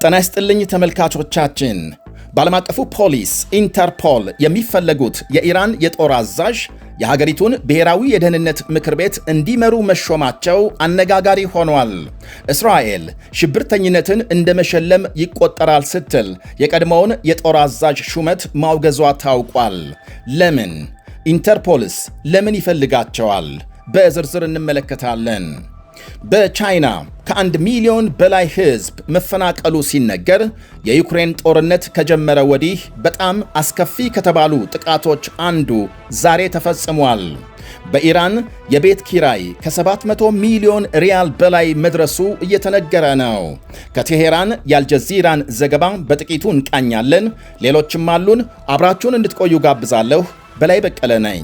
ጤና ይስጥልኝ ተመልካቾቻችን። በዓለም አቀፉ ፖሊስ ኢንተርፖል የሚፈለጉት የኢራን የጦር አዛዥ የሀገሪቱን ብሔራዊ የደህንነት ምክር ቤት እንዲመሩ መሾማቸው አነጋጋሪ ሆኗል። እስራኤል ሽብርተኝነትን እንደ መሸለም ይቆጠራል ስትል የቀድሞውን የጦር አዛዥ ሹመት ማውገዟ ታውቋል። ለምን? ኢንተርፖልስ ለምን ይፈልጋቸዋል? በዝርዝር እንመለከታለን። በቻይና ከ1 ሚሊዮን በላይ ሕዝብ መፈናቀሉ ሲነገር የዩክሬን ጦርነት ከጀመረ ወዲህ በጣም አስከፊ ከተባሉ ጥቃቶች አንዱ ዛሬ ተፈጽሟል። በኢራን የቤት ኪራይ ከ700 ሚሊዮን ሪያል በላይ መድረሱ እየተነገረ ነው። ከቴሄራን የአልጀዚራን ዘገባ በጥቂቱ እንቃኛለን። ሌሎችም አሉን። አብራችሁን እንድትቆዩ ጋብዛለሁ። በላይ በቀለ ነኝ።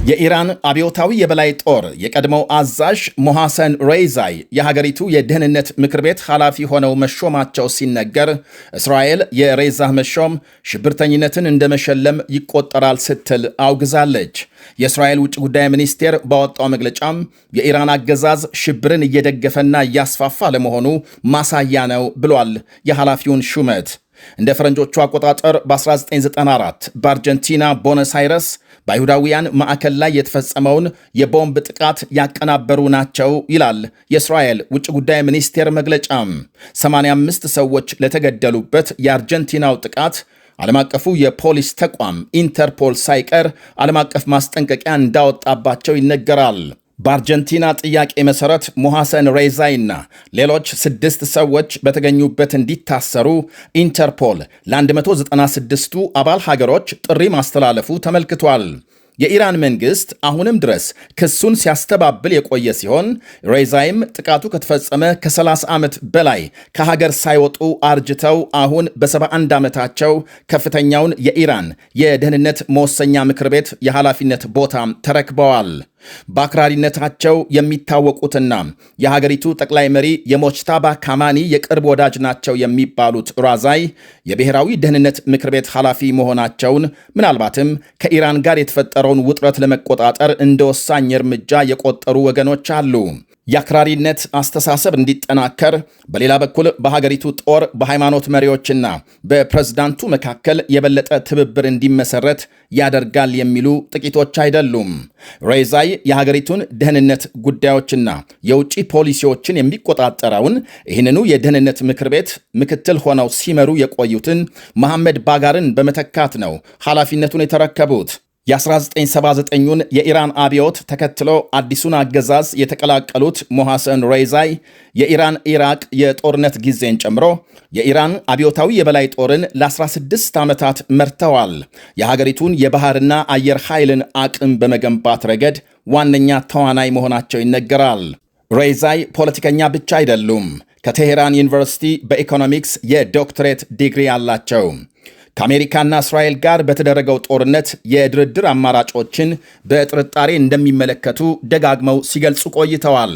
የኢራን አብዮታዊ የበላይ ጦር የቀድሞው አዛዥ ሞሐሰን ሬዛይ የሀገሪቱ የደህንነት ምክር ቤት ኃላፊ ሆነው መሾማቸው ሲነገር እስራኤል የሬዛህ መሾም ሽብርተኝነትን እንደ መሸለም ይቆጠራል ስትል አውግዛለች። የእስራኤል ውጭ ጉዳይ ሚኒስቴር ባወጣው መግለጫም የኢራን አገዛዝ ሽብርን እየደገፈና እያስፋፋ ለመሆኑ ማሳያ ነው ብሏል። የኃላፊውን ሹመት እንደ ፈረንጆቹ አቆጣጠር በ1994 በአርጀንቲና ቦነስ አይረስ በአይሁዳውያን ማዕከል ላይ የተፈጸመውን የቦምብ ጥቃት ያቀናበሩ ናቸው ይላል የእስራኤል ውጭ ጉዳይ ሚኒስቴር መግለጫም። 85 ሰዎች ለተገደሉበት የአርጀንቲናው ጥቃት ዓለም አቀፉ የፖሊስ ተቋም ኢንተርፖል ሳይቀር ዓለም አቀፍ ማስጠንቀቂያ እንዳወጣባቸው ይነገራል። በአርጀንቲና ጥያቄ መሠረት ሞሐሰን ሬዛይና ሌሎች 6 ሰዎች በተገኙበት እንዲታሰሩ ኢንተርፖል ለ196ቱ አባል ሀገሮች ጥሪ ማስተላለፉ ተመልክቷል። የኢራን መንግሥት አሁንም ድረስ ክሱን ሲያስተባብል የቆየ ሲሆን ሬዛይም ጥቃቱ ከተፈጸመ ከ30 ዓመት በላይ ከሀገር ሳይወጡ አርጅተው አሁን በ71 ዓመታቸው ከፍተኛውን የኢራን የደህንነት መወሰኛ ምክር ቤት የኃላፊነት ቦታ ተረክበዋል። በአክራሪነታቸው የሚታወቁትና የሀገሪቱ ጠቅላይ መሪ የሞጅታባ ካማኒ የቅርብ ወዳጅ ናቸው የሚባሉት ራዛይ የብሔራዊ ደህንነት ምክር ቤት ኃላፊ መሆናቸውን ምናልባትም ከኢራን ጋር የተፈጠረውን ውጥረት ለመቆጣጠር እንደ ወሳኝ እርምጃ የቆጠሩ ወገኖች አሉ። የአክራሪነት አስተሳሰብ እንዲጠናከር፣ በሌላ በኩል በሀገሪቱ ጦር በሃይማኖት መሪዎችና በፕሬዝዳንቱ መካከል የበለጠ ትብብር እንዲመሰረት ያደርጋል የሚሉ ጥቂቶች አይደሉም። ሬዛይ የሀገሪቱን ደህንነት ጉዳዮችና የውጭ ፖሊሲዎችን የሚቆጣጠረውን ይህንኑ የደህንነት ምክር ቤት ምክትል ሆነው ሲመሩ የቆዩትን መሐመድ ባጋርን በመተካት ነው ኃላፊነቱን የተረከቡት። የ1979ን የኢራን አብዮት ተከትሎ አዲሱን አገዛዝ የተቀላቀሉት ሞሐሰን ሬዛይ የኢራን ኢራቅ የጦርነት ጊዜን ጨምሮ የኢራን አብዮታዊ የበላይ ጦርን ለ16 ዓመታት መርተዋል። የሀገሪቱን የባህርና አየር ኃይልን አቅም በመገንባት ረገድ ዋነኛ ተዋናይ መሆናቸው ይነገራል። ሬዛይ ፖለቲከኛ ብቻ አይደሉም። ከቴሄራን ዩኒቨርሲቲ በኢኮኖሚክስ የዶክትሬት ዲግሪ አላቸው። ከአሜሪካና እስራኤል ጋር በተደረገው ጦርነት የድርድር አማራጮችን በጥርጣሬ እንደሚመለከቱ ደጋግመው ሲገልጹ ቆይተዋል።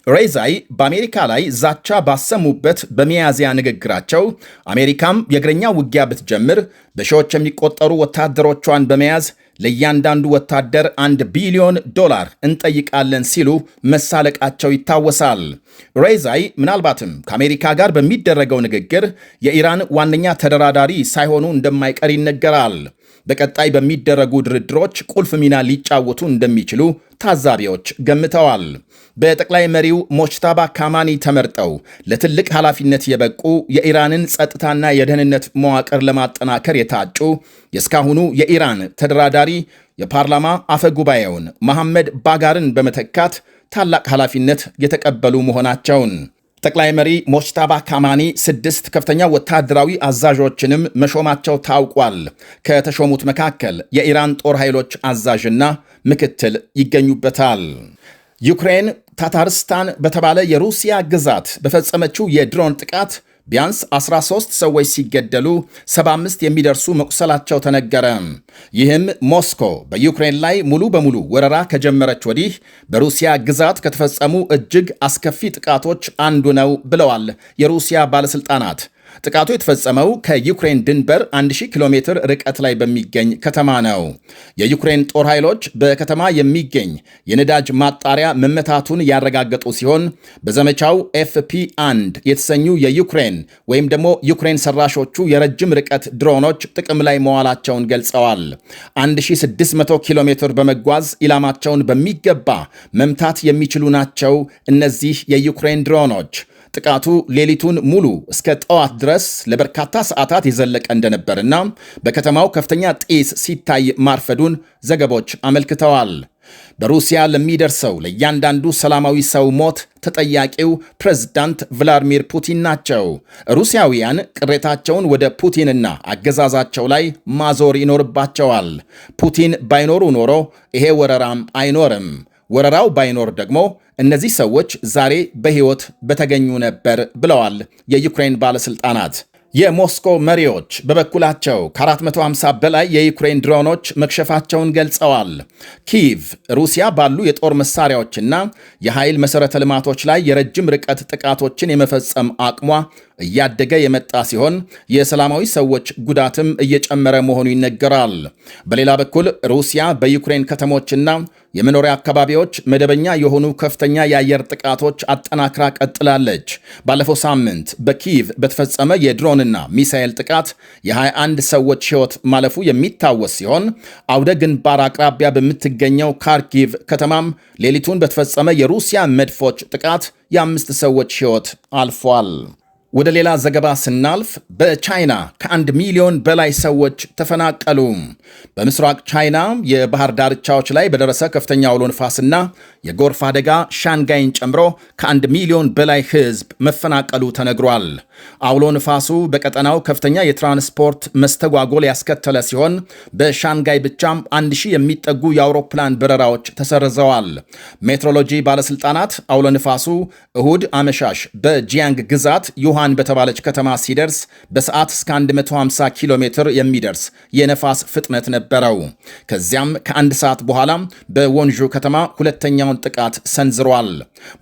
ሬዛይ በአሜሪካ ላይ ዛቻ ባሰሙበት በሚያዝያ ንግግራቸው አሜሪካም የእግረኛ ውጊያ ብትጀምር በሺዎች የሚቆጠሩ ወታደሮቿን በመያዝ ለእያንዳንዱ ወታደር $1 ቢሊዮን እንጠይቃለን ሲሉ መሳለቃቸው ይታወሳል። ሬዛይ ምናልባትም ከአሜሪካ ጋር በሚደረገው ንግግር የኢራን ዋነኛ ተደራዳሪ ሳይሆኑ እንደማይቀር ይነገራል። በቀጣይ በሚደረጉ ድርድሮች ቁልፍ ሚና ሊጫወቱ እንደሚችሉ ታዛቢዎች ገምተዋል። በጠቅላይ መሪው ሞጅታባ ካማኒ ተመርጠው ለትልቅ ኃላፊነት የበቁ የኢራንን ጸጥታና የደህንነት መዋቅር ለማጠናከር የታጩ የእስካሁኑ የኢራን ተደራዳሪ የፓርላማ አፈ ጉባኤውን መሐመድ ባጋርን በመተካት ታላቅ ኃላፊነት የተቀበሉ መሆናቸውን ጠቅላይ መሪ ሞጅታባ ካማኒ 6 ከፍተኛ ወታደራዊ አዛዦችንም መሾማቸው ታውቋል። ከተሾሙት መካከል የኢራን ጦር ኃይሎች አዛዥና ምክትል ይገኙበታል። ዩክሬን ታታርስታን በተባለ የሩሲያ ግዛት በፈጸመችው የድሮን ጥቃት ቢያንስ 13 ሰዎች ሲገደሉ 75 የሚደርሱ መቁሰላቸው ተነገረ። ይህም ሞስኮ በዩክሬን ላይ ሙሉ በሙሉ ወረራ ከጀመረች ወዲህ በሩሲያ ግዛት ከተፈጸሙ እጅግ አስከፊ ጥቃቶች አንዱ ነው ብለዋል የሩሲያ ባለሥልጣናት። ጥቃቱ የተፈጸመው ከዩክሬን ድንበር 1000 ኪሎ ሜትር ርቀት ላይ በሚገኝ ከተማ ነው። የዩክሬን ጦር ኃይሎች በከተማ የሚገኝ የነዳጅ ማጣሪያ መመታቱን ያረጋገጡ ሲሆን በዘመቻው FP1 የተሰኙ የዩክሬን ወይም ደግሞ ዩክሬን ሰራሾቹ የረጅም ርቀት ድሮኖች ጥቅም ላይ መዋላቸውን ገልጸዋል። 1600 ኪሎ ሜትር በመጓዝ ኢላማቸውን በሚገባ መምታት የሚችሉ ናቸው እነዚህ የዩክሬን ድሮኖች። ጥቃቱ ሌሊቱን ሙሉ እስከ ጠዋት ድረስ ለበርካታ ሰዓታት የዘለቀ እንደነበርና በከተማው ከፍተኛ ጢስ ሲታይ ማርፈዱን ዘገቦች አመልክተዋል። በሩሲያ ለሚደርሰው ለእያንዳንዱ ሰላማዊ ሰው ሞት ተጠያቂው ፕሬዝዳንት ቭላድሚር ፑቲን ናቸው። ሩሲያውያን ቅሬታቸውን ወደ ፑቲንና አገዛዛቸው ላይ ማዞር ይኖርባቸዋል። ፑቲን ባይኖሩ ኖሮ ይሄ ወረራም አይኖርም። ወረራው ባይኖር ደግሞ እነዚህ ሰዎች ዛሬ በሕይወት በተገኙ ነበር ብለዋል የዩክሬን ባለሥልጣናት። የሞስኮ መሪዎች በበኩላቸው ከ450 በላይ የዩክሬን ድሮኖች መክሸፋቸውን ገልጸዋል። ኪቭ ሩሲያ ባሉ የጦር መሳሪያዎችና የኃይል መሠረተ ልማቶች ላይ የረጅም ርቀት ጥቃቶችን የመፈጸም አቅሟ እያደገ የመጣ ሲሆን የሰላማዊ ሰዎች ጉዳትም እየጨመረ መሆኑ ይነገራል። በሌላ በኩል ሩሲያ በዩክሬን ከተሞችና የመኖሪያ አካባቢዎች መደበኛ የሆኑ ከፍተኛ የአየር ጥቃቶች አጠናክራ ቀጥላለች። ባለፈው ሳምንት በኪቭ በተፈጸመ የድሮንና ሚሳኤል ጥቃት የ21 ሰዎች ሕይወት ማለፉ የሚታወስ ሲሆን አውደ ግንባር አቅራቢያ በምትገኘው ካርኪቭ ከተማም ሌሊቱን በተፈጸመ የሩሲያ መድፎች ጥቃት የ5 ሰዎች ሕይወት አልፏል። ወደ ሌላ ዘገባ ስናልፍ በቻይና ከ1 ሚሊዮን በላይ ሰዎች ተፈናቀሉ። በምስራቅ ቻይና የባህር ዳርቻዎች ላይ በደረሰ ከፍተኛ አውሎ ንፋስና የጎርፍ አደጋ ሻንጋይን ጨምሮ ከ1 ሚሊዮን በላይ ሕዝብ መፈናቀሉ ተነግሯል። አውሎ ንፋሱ በቀጠናው ከፍተኛ የትራንስፖርት መስተጓጎል ያስከተለ ሲሆን በሻንጋይ ብቻም 1000 የሚጠጉ የአውሮፕላን በረራዎች ተሰርዘዋል። ሜትሮሎጂ ባለስልጣናት አውሎ ንፋሱ እሁድ አመሻሽ በጂያንግ ግዛት ዩሃን በተባለች ከተማ ሲደርስ በሰዓት እስከ 150 ኪሎ ሜትር የሚደርስ የነፋስ ፍጥነት ነበረው። ከዚያም ከአንድ ሰዓት በኋላ በወንዡ ከተማ ሁለተኛውን ጥቃት ሰንዝሯል።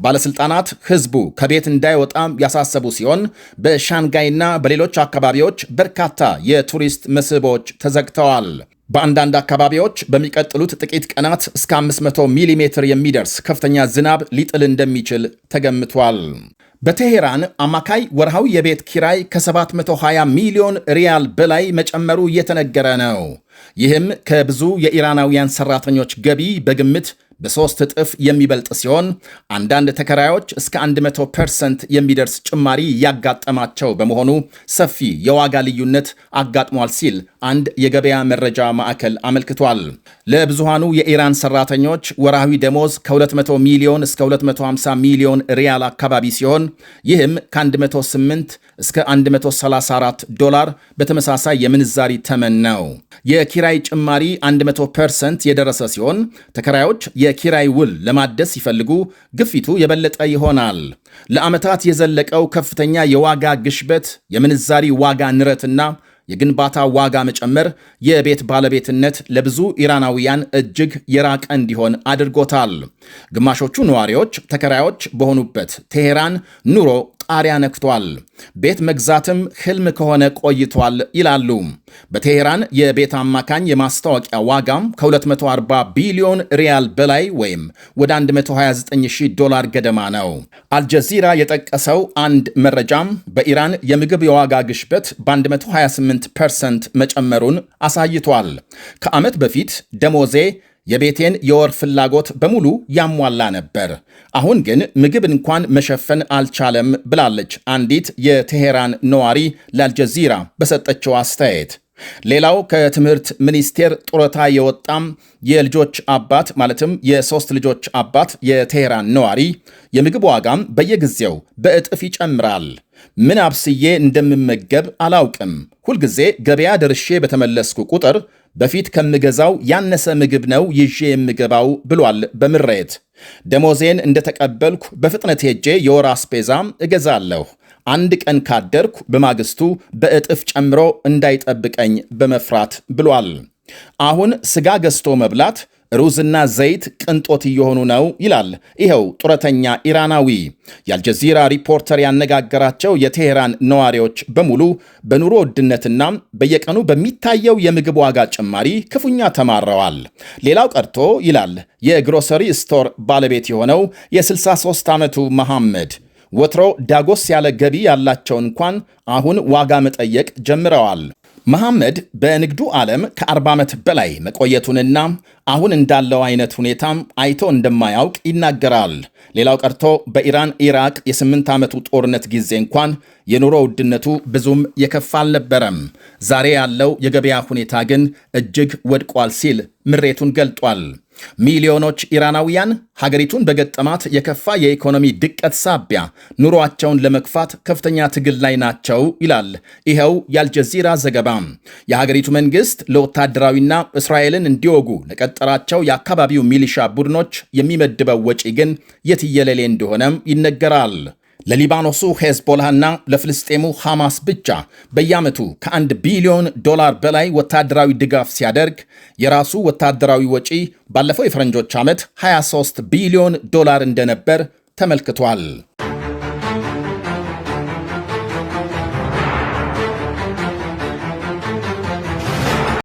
ባለስልጣናት ህዝቡ ከቤት እንዳይወጣ ያሳሰቡ ሲሆን በሻንጋይና በሌሎች አካባቢዎች በርካታ የቱሪስት መስህቦች ተዘግተዋል። በአንዳንድ አካባቢዎች በሚቀጥሉት ጥቂት ቀናት እስከ 500 ሚሊ ሜትር የሚደርስ ከፍተኛ ዝናብ ሊጥል እንደሚችል ተገምቷል። በቴሄራን አማካይ ወርሃዊ የቤት ኪራይ ከ720 ሚሊዮን ሪያል በላይ መጨመሩ እየተነገረ ነው። ይህም ከብዙ የኢራናውያን ሰራተኞች ገቢ በግምት በ3 እጥፍ የሚበልጥ ሲሆን አንዳንድ ተከራዮች እስከ 100% የሚደርስ ጭማሪ ያጋጠማቸው በመሆኑ ሰፊ የዋጋ ልዩነት አጋጥሟል ሲል አንድ የገበያ መረጃ ማዕከል አመልክቷል። ለብዙሃኑ የኢራን ሰራተኞች ወርሃዊ ደሞዝ ከ200 ሚሊዮን እስከ 250 ሚሊዮን ሪያል አካባቢ ሲሆን ይህም ከ108 እስከ 134 ዶላር በተመሳሳይ የምንዛሪ ተመን ነው። የኪራይ ጭማሪ 100% የደረሰ ሲሆን ተከራዮች የኪራይ ውል ለማደስ ሲፈልጉ ግፊቱ የበለጠ ይሆናል። ለዓመታት የዘለቀው ከፍተኛ የዋጋ ግሽበት፣ የምንዛሪ ዋጋ ንረትና የግንባታ ዋጋ መጨመር የቤት ባለቤትነት ለብዙ ኢራናውያን እጅግ የራቀ እንዲሆን አድርጎታል። ግማሾቹ ነዋሪዎች ተከራዮች በሆኑበት ቴሄራን ኑሮ ጣሪያ ነክቷል። ቤት መግዛትም ህልም ከሆነ ቆይቷል ይላሉ። በቴሄራን የቤት አማካኝ የማስታወቂያ ዋጋም ከ240 ቢሊዮን ሪያል በላይ ወይም ወደ 129,000 ዶላር ገደማ ነው። አልጀዚራ የጠቀሰው አንድ መረጃም በኢራን የምግብ የዋጋ ግሽበት በ128% መጨመሩን አሳይቷል። ከዓመት በፊት ደሞዜ የቤቴን የወር ፍላጎት በሙሉ ያሟላ ነበር፣ አሁን ግን ምግብ እንኳን መሸፈን አልቻለም ብላለች አንዲት የቴሄራን ነዋሪ ለአልጀዚራ በሰጠችው አስተያየት። ሌላው ከትምህርት ሚኒስቴር ጡረታ የወጣም የልጆች አባት ማለትም የ3 ልጆች አባት የቴሄራን ነዋሪ የምግብ ዋጋም በየጊዜው በእጥፍ ይጨምራል። ምን አብስዬ እንደምመገብ አላውቅም። ሁልጊዜ ገበያ ደርሼ በተመለስኩ ቁጥር በፊት ከምገዛው ያነሰ ምግብ ነው ይዤ የምገባው ብሏል በምሬት። ደሞዜን እንደተቀበልኩ በፍጥነት ሄጄ የወር አስቤዛ እገዛለሁ። አንድ ቀን ካደርኩ በማግስቱ በእጥፍ ጨምሮ እንዳይጠብቀኝ በመፍራት ብሏል። አሁን ስጋ ገዝቶ መብላት ሩዝና ዘይት ቅንጦት እየሆኑ ነው ይላል ይኸው ጡረተኛ ኢራናዊ። የአልጀዚራ ሪፖርተር ያነጋገራቸው የቴሄራን ነዋሪዎች በሙሉ በኑሮ ውድነትና በየቀኑ በሚታየው የምግብ ዋጋ ጭማሪ ክፉኛ ተማረዋል። ሌላው ቀርቶ ይላል የግሮሰሪ ስቶር ባለቤት የሆነው የ63 ዓመቱ መሐመድ፣ ወትሮ ዳጎስ ያለ ገቢ ያላቸው እንኳን አሁን ዋጋ መጠየቅ ጀምረዋል። መሐመድ በንግዱ ዓለም ከ40 ዓመት በላይ መቆየቱንና አሁን እንዳለው አይነት ሁኔታም አይቶ እንደማያውቅ ይናገራል። ሌላው ቀርቶ በኢራን ኢራቅ የ8 ዓመቱ ጦርነት ጊዜ እንኳን የኑሮ ውድነቱ ብዙም የከፋ አልነበረም። ዛሬ ያለው የገበያ ሁኔታ ግን እጅግ ወድቋል ሲል ምሬቱን ገልጧል። ሚሊዮኖች ኢራናውያን ሀገሪቱን በገጠማት የከፋ የኢኮኖሚ ድቀት ሳቢያ ኑሮአቸውን ለመግፋት ከፍተኛ ትግል ላይ ናቸው ይላል ይኸው የአልጀዚራ ዘገባ። የሀገሪቱ መንግስት ለወታደራዊና እስራኤልን እንዲወጉ ለቀጠራቸው የአካባቢው ሚሊሻ ቡድኖች የሚመድበው ወጪ ግን የትየለሌ እንደሆነም ይነገራል። ለሊባኖሱ ሄዝቦላና ለፍልስጤሙ ሐማስ ብቻ በየዓመቱ ከ1 ቢሊዮን ዶላር በላይ ወታደራዊ ድጋፍ ሲያደርግ የራሱ ወታደራዊ ወጪ ባለፈው የፈረንጆች ዓመት 23 ቢሊዮን ዶላር እንደነበር ተመልክቷል።